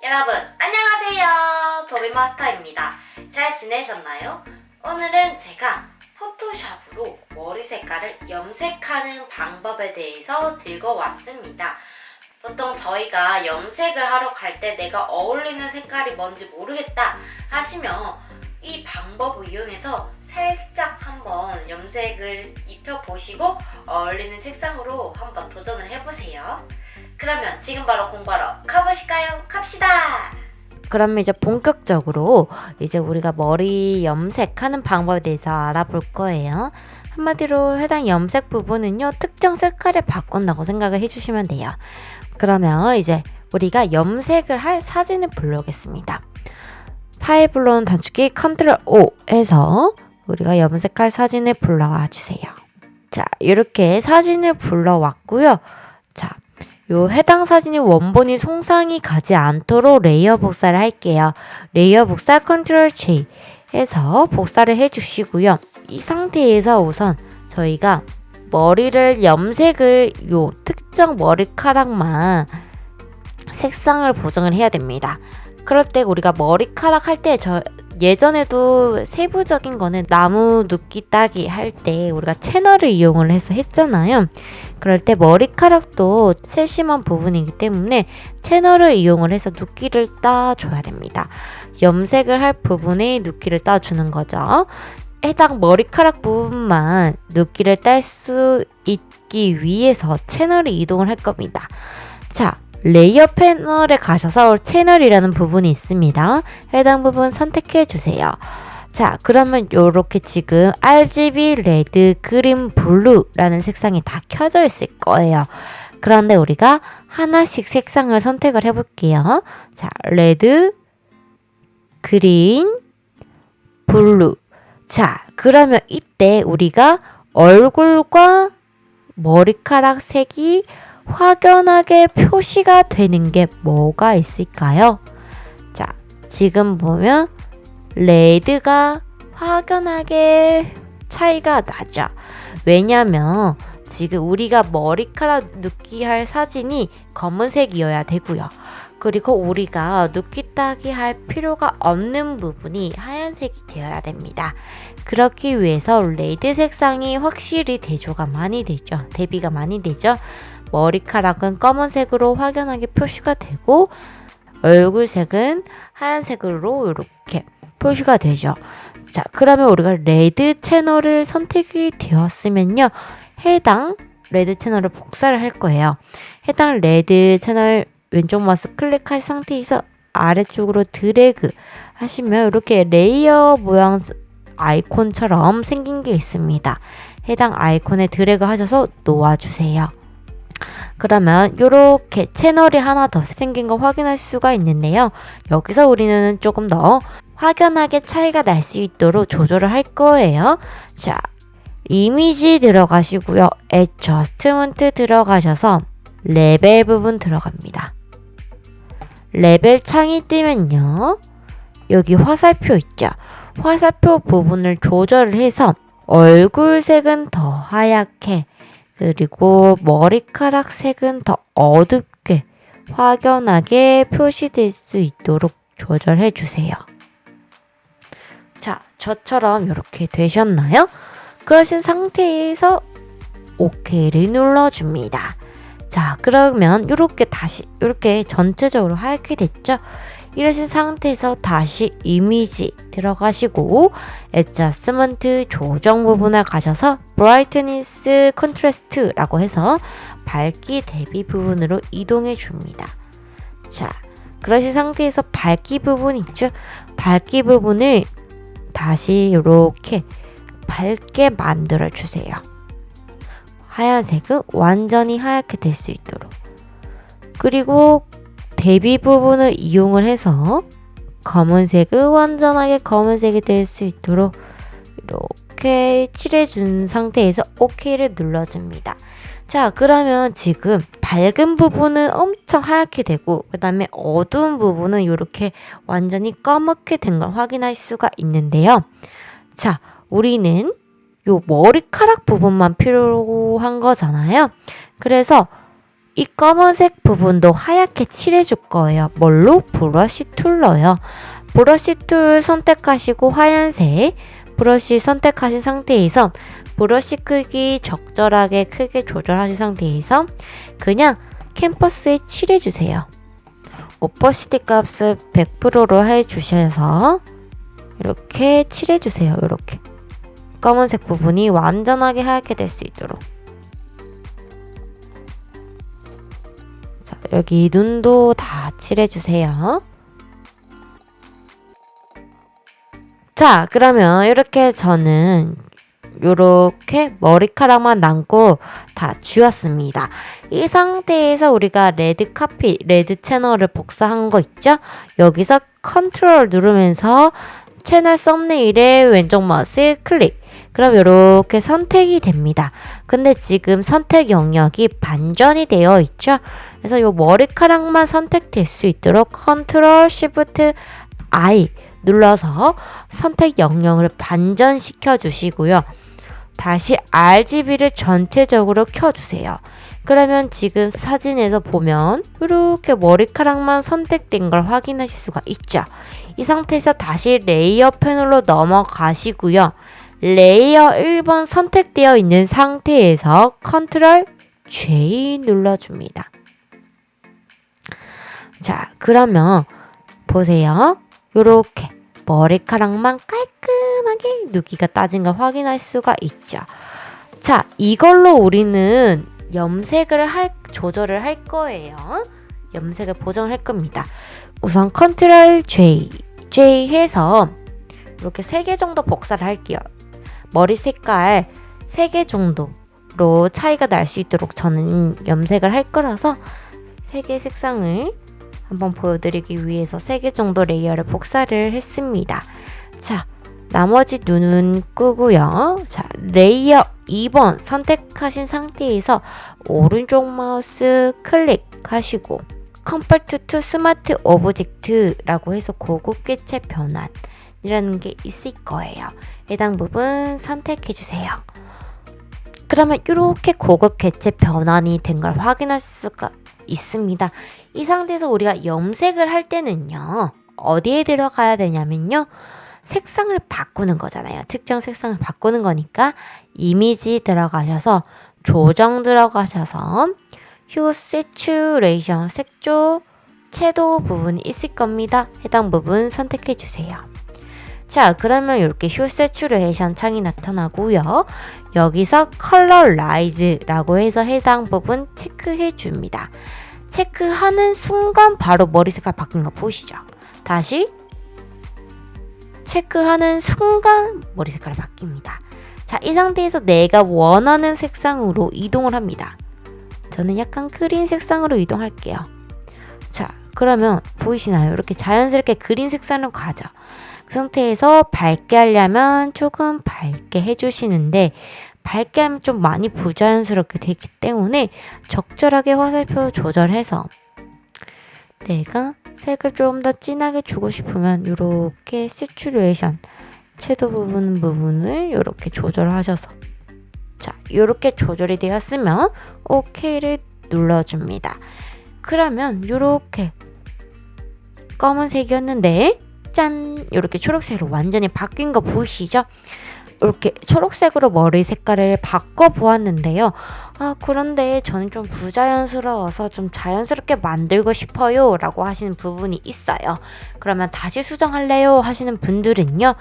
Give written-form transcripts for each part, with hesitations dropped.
여러분 안녕하세요, 도비마스터입니다. 잘 지내셨나요? 오늘은 제가 포토샵으로 머리 색깔을 염색하는 방법에 대해서 들고 왔습니다. 보통 저희가 염색을 하러 갈 때 내가 어울리는 색깔이 뭔지 모르겠다 하시면 이 방법을 이용해서 살짝 한번 염색을 입혀보시고 어울리는 색상으로 한번 도전을 해보세요. 그러면 지금 바로 공부하러 가보실까요? 갑시다! 그럼 이제 본격적으로 이제 우리가 머리 염색하는 방법에 대해서 알아볼 거예요. 한마디로 해당 염색 부분은요, 특정 색깔을 바꾼다고 생각을 해주시면 돼요. 그러면 이제 우리가 염색을 할 사진을 불러오겠습니다. 파일 불러온 단축키 컨트롤 O 해서 우리가 염색할 사진을 불러와 주세요. 자, 이렇게 사진을 불러왔고요. 자, 요 해당 사진이 원본이 손상이 가지 않도록 레이어 복사를 할게요. 레이어 복사 컨트롤 J 해서 복사를 해주시고요. 이 상태에서 우선 저희가 머리를 염색을 요 특정 머리카락만 색상을 보정을 해야 됩니다. 그럴 때 우리가 머리카락 할 때 예전에도 세부적인 거는 나무 눕기 따기 할 때 우리가 채널을 이용을 해서 했잖아요. 그럴 때 머리카락도 세심한 부분이기 때문에 채널을 이용을 해서 눕기를 따줘야 됩니다. 염색을 할 부분에 눕기를 따주는 거죠. 해당 머리카락 부분만 눕기를 딸 수 있기 위해서 채널을 이동을 할 겁니다. 자, 레이어 패널에 가셔서 채널이라는 부분이 있습니다. 해당 부분 선택해 주세요. 자, 그러면 요렇게 지금 RGB, 레드, 그린, 블루라는 색상이 다 켜져 있을 거예요. 그런데 우리가 하나씩 색상을 선택을 해볼게요. 자, 레드, 그린, 블루. 자, 그러면 이때 우리가 얼굴과 머리카락 색이 확연하게 표시가 되는 게 뭐가 있을까요? 자, 지금 보면 레드가 확연하게 차이가 나죠. 왜냐면 지금 우리가 머리카락 눕기 할 사진이 검은색이어야 되고요. 그리고 우리가 눕기 따기 할 필요가 없는 부분이 하얀색이 되어야 됩니다. 그렇기 위해서 레드 색상이 확실히 대조가 많이 되죠. 대비가 많이 되죠. 머리카락은 검은색으로 확연하게 표시가 되고 얼굴색은 하얀색으로 이렇게 표시가 되죠. 자, 그러면 우리가 레드 채널을 선택이 되었으면요, 해당 레드 채널을 복사를 할 거예요. 해당 레드 채널 왼쪽 마우스 클릭할 상태에서 아래쪽으로 드래그 하시면 이렇게 레이어 모양 아이콘처럼 생긴 게 있습니다. 해당 아이콘에 드래그 하셔서 놓아주세요. 그러면 이렇게 채널이 하나 더 생긴 거 확인할 수가 있는데요. 여기서 우리는 조금 더 확연하게 차이가 날 수 있도록 조절을 할 거예요. 자, 이미지 들어가시고요. 애저스트먼트 들어가셔서 레벨 부분 들어갑니다. 레벨 창이 뜨면요, 여기 화살표 있죠. 화살표 부분을 조절을 해서 얼굴색은 더 하얗게, 그리고 머리카락 색은 더 어둡게 확연하게 표시될 수 있도록 조절해 주세요. 자, 저처럼 이렇게 되셨나요? 그러신 상태에서 OK를 눌러줍니다. 자, 그러면 이렇게 다시 이렇게 전체적으로 하얗게 됐죠? 이러신 상태에서 다시 이미지 들어가시고 애저스트먼트 조정 부분에 가셔서 브라이트니스 컨트라스트라고 해서 밝기 대비 부분으로 이동해 줍니다. 자, 그러신 상태에서 밝기 부분 있죠? 밝기 부분을 다시 이렇게 밝게 만들어 주세요. 하얀색은 완전히 하얗게 될 수 있도록. 그리고 대비 부분을 이용을 해서 검은색은 완전하게 검은색이 될 수 있도록 이렇게 칠해준 상태에서 OK를 눌러줍니다. 자, 그러면 지금 밝은 부분은 엄청 하얗게 되고 그 다음에 어두운 부분은 이렇게 완전히 검게 된 걸 확인할 수가 있는데요. 자, 우리는 요 머리카락 부분만 필요한 거잖아요. 그래서 이 검은색 부분도 하얗게 칠해줄 거예요. 뭘로? 브러쉬 툴로요. 브러쉬 툴 선택하시고 하얀색 브러쉬 선택하신 상태에서 브러쉬 크기 적절하게 크게 조절하신 상태에서 그냥 캔버스에 칠해주세요. 오퍼시티 값을 100%로 해주셔서 이렇게 칠해주세요. 이렇게 검은색 부분이 완전하게 하얗게 될 수 있도록. 자, 여기 눈도 다 칠해주세요. 자, 그러면 이렇게 저는 요렇게 머리카락만 남고 다 지웠습니다. 이 상태에서 우리가 레드 채널을 복사한 거 있죠? 여기서 컨트롤 누르면서 채널 썸네일에 왼쪽 마우스 클릭. 그럼 이렇게 선택이 됩니다. 근데 지금 선택 영역이 반전이 되어 있죠? 그래서 요 머리카락만 선택될 수 있도록 컨트롤 쉬프트 I 눌러서 선택 영역을 반전시켜 주시고요. 다시 RGB를 전체적으로 켜주세요. 그러면 지금 사진에서 보면 이렇게 머리카락만 선택된 걸 확인하실 수가 있죠. 이 상태에서 다시 레이어 패널로 넘어가시고요. 레이어 1번 선택되어 있는 상태에서 컨트롤 J 눌러줍니다. 자, 그러면 보세요. 이렇게 머리카락만 깔끔하게 누기가 따진 걸 확인할 수가 있죠. 자, 이걸로 우리는 조절을 할 거예요. 염색을 보정을 할 겁니다. 우선 컨트롤 J 해서 이렇게 3개 정도 복사를 할게요. 머리 색깔 3개 정도로 차이가 날 수 있도록 저는 염색을 할 거라서 3개 색상을 한번 보여드리기 위해서 3개 정도 레이어를 복사를 했습니다. 자, 나머지 눈은 끄고요. 자, 레이어 2번 선택하신 상태에서 오른쪽 마우스 클릭하시고 Convert to Smart Object라고 해서 고급 객체 변환이라는 게 있을 거예요. 해당 부분 선택해주세요. 그러면 이렇게 고급 객체 변환이 된 걸 확인할 수가 있습니다. 이 상태에서 우리가 염색을 할 때는요, 어디에 들어가야 되냐면요, 색상을 바꾸는 거잖아요. 특정 색상을 바꾸는 거니까 이미지 들어가셔서 조정 들어가셔서 휴 세츄레이션 색조 채도 부분이 있을 겁니다. 해당 부분 선택해 주세요. 자, 그러면 이렇게 휴 세츄레이션 창이 나타나고요. 여기서 컬러 라이즈라고 해서 해당 부분 체크해 줍니다. 체크하는 순간 바로 머리 색깔 바뀐 거 보이시죠? 다시 체크하는 순간 머리 색깔이 바뀝니다. 자, 이 상태에서 내가 원하는 색상으로 이동을 합니다. 저는 약간 그린 색상으로 이동할게요. 자, 그러면 보이시나요? 이렇게 자연스럽게 그린 색상으로 가죠. 그 상태에서 밝게 하려면 조금 밝게 해주시는데 밝게 하면 좀 많이 부자연스럽게 되기 때문에 적절하게 화살표 조절해서 내가 색을 좀 더 진하게 주고 싶으면 이렇게 세츄레이션 채도 부분을 이렇게 조절하셔서 자, 이렇게 조절이 되었으면 OK를 눌러줍니다. 그러면 이렇게 검은색이었는데 짠! 이렇게 초록색으로 완전히 바뀐 거 보이시죠? 이렇게 초록색으로 머리 색깔을 바꿔보았는데요. 그런데 저는 좀 부자연스러워서 좀 자연스럽게 만들고 싶어요 라고 하시는 부분이 있어요. 그러면 다시 수정할래요 하시는 분들은요,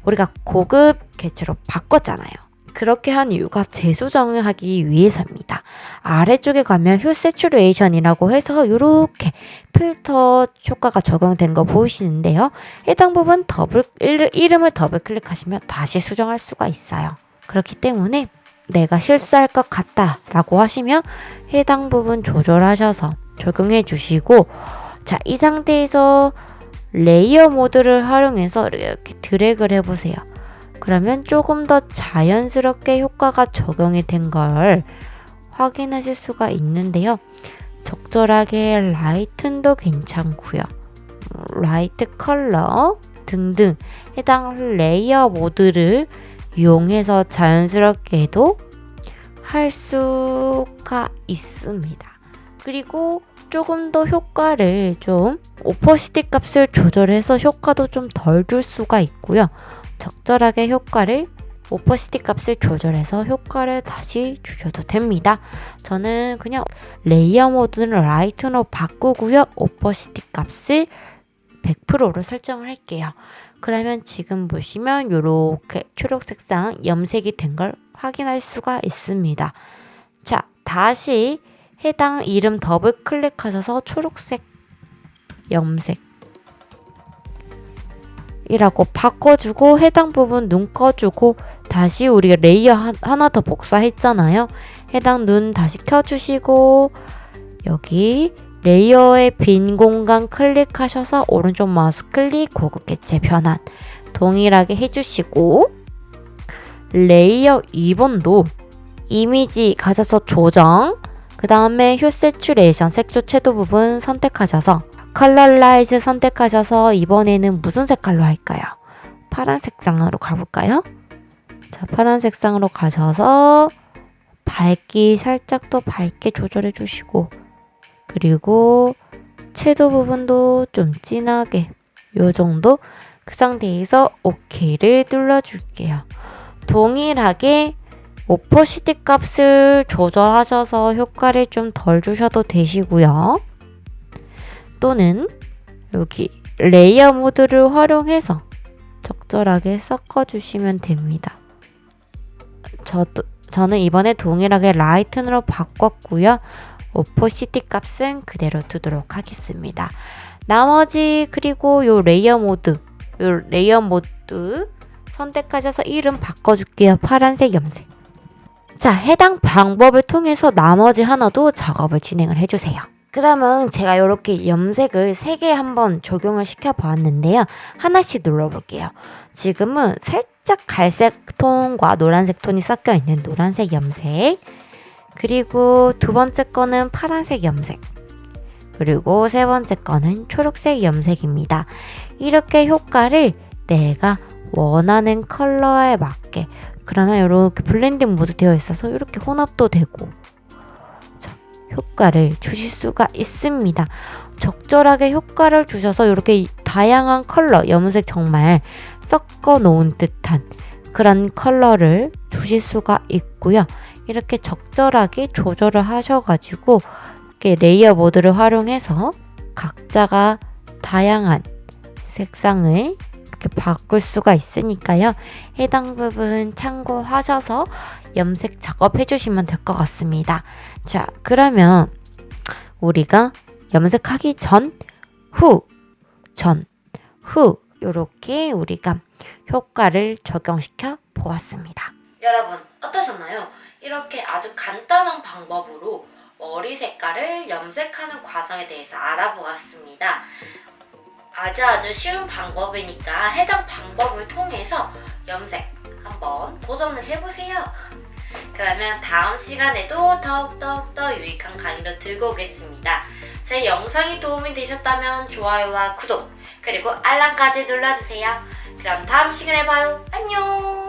우리가 고급 개체로 바꿨잖아요. 그렇게 한 이유가 재수정을 하기 위해서입니다. 아래쪽에 가면 휴 세츄레이션이라고 해서 이렇게 필터 효과가 적용된 거 보이시는데요. 해당 부분 이름을 더블 클릭하시면 다시 수정할 수가 있어요. 그렇기 때문에 내가 실수할 것 같다 라고 하시면 해당 부분 조절하셔서 적용해 주시고, 자, 이 상태에서 레이어 모드를 활용해서 이렇게 드래그를 해보세요. 그러면 조금 더 자연스럽게 효과가 적용이 된 걸 확인하실 수가 있는데요. 적절하게 라이튼도 괜찮고요. 라이트 컬러 등등 해당 레이어 모드를 이용해서 자연스럽게도 할 수가 있습니다. 그리고 조금 더 효과를 좀 오퍼시티 값을 조절해서 효과도 좀 덜 줄 수가 있고요. 적절하게 효과를 오퍼시티 값을 조절해서 효과를 다시 주셔도 됩니다. 저는 그냥 레이어 모드는 라이트로 바꾸고요. 오퍼시티 값을 100%로 설정을 할게요. 그러면 지금 보시면 이렇게 초록색상 염색이 된 걸 확인할 수가 있습니다. 자, 다시 해당 이름 더블 클릭하셔서 초록색 염색 이라고 바꿔주고 해당 부분 눈 꺼주고 다시 우리가 레이어 하나 더 복사했잖아요. 해당 눈 다시 켜주시고 여기 레이어의 빈 공간 클릭하셔서 오른쪽 마우스 클릭 고급 개체 변환 동일하게 해주시고 레이어 2번도 이미지 가셔서 조정 그 다음에 휴 세츄레이션 색조 채도 부분 선택하셔서 컬러 라이트 선택하셔서 이번에는 무슨 색깔로 할까요? 파란 색상으로 가볼까요? 자, 파란 색상으로 가셔서 밝기 살짝 더 밝게 조절해 주시고 그리고 채도 부분도 좀 진하게 요 정도 그 상태에서 OK를 눌러줄게요. 동일하게 오퍼시티 값을 조절하셔서 효과를 좀 덜 주셔도 되시고요. 또는 여기 레이어 모드를 활용해서 적절하게 섞어주시면 됩니다. 저는 이번에 동일하게 라이튼으로 바꿨고요. 오퍼시티 값은 그대로 두도록 하겠습니다. 나머지 그리고 요 레이어 모드 선택하셔서 이름 바꿔줄게요. 파란색 염색. 자, 해당 방법을 통해서 나머지 하나도 작업을 진행을 해주세요. 그러면 제가 이렇게 염색을 3개 한번 적용을 시켜보았는데요. 하나씩 눌러볼게요. 지금은 살짝 갈색 톤과 노란색 톤이 섞여 있는 노란색 염색, 그리고 두 번째 거는 파란색 염색, 그리고 세 번째 거는 초록색 염색입니다. 이렇게 효과를 내가 원하는 컬러에 맞게, 그러면 이렇게 블렌딩 모드 되어 있어서 이렇게 혼합도 되고 효과를 주실 수가 있습니다. 적절하게 효과를 주셔서 이렇게 다양한 컬러, 염색 정말 섞어 놓은 듯한 그런 컬러를 주실 수가 있고요. 이렇게 적절하게 조절을 하셔가지고 이렇게 레이어 모드를 활용해서 각자가 다양한 색상을 이렇게 바꿀 수가 있으니까요. 해당 부분 참고하셔서 염색 작업해 주시면 될 것 같습니다. 자, 그러면 우리가 염색하기 전, 후 이렇게 우리가 효과를 적용시켜 보았습니다. 여러분 어떠셨나요? 이렇게 아주 간단한 방법으로 머리 색깔을 염색하는 과정에 대해서 알아보았습니다. 아주 쉬운 방법이니까 해당 방법을 통해서 염색 한번 도전을 해보세요. 그러면 다음 시간에도 더욱더 유익한 강의로 들고 오겠습니다. 제 영상이 도움이 되셨다면 좋아요와 구독 그리고 알람까지 눌러주세요. 그럼 다음 시간에 봐요. 안녕.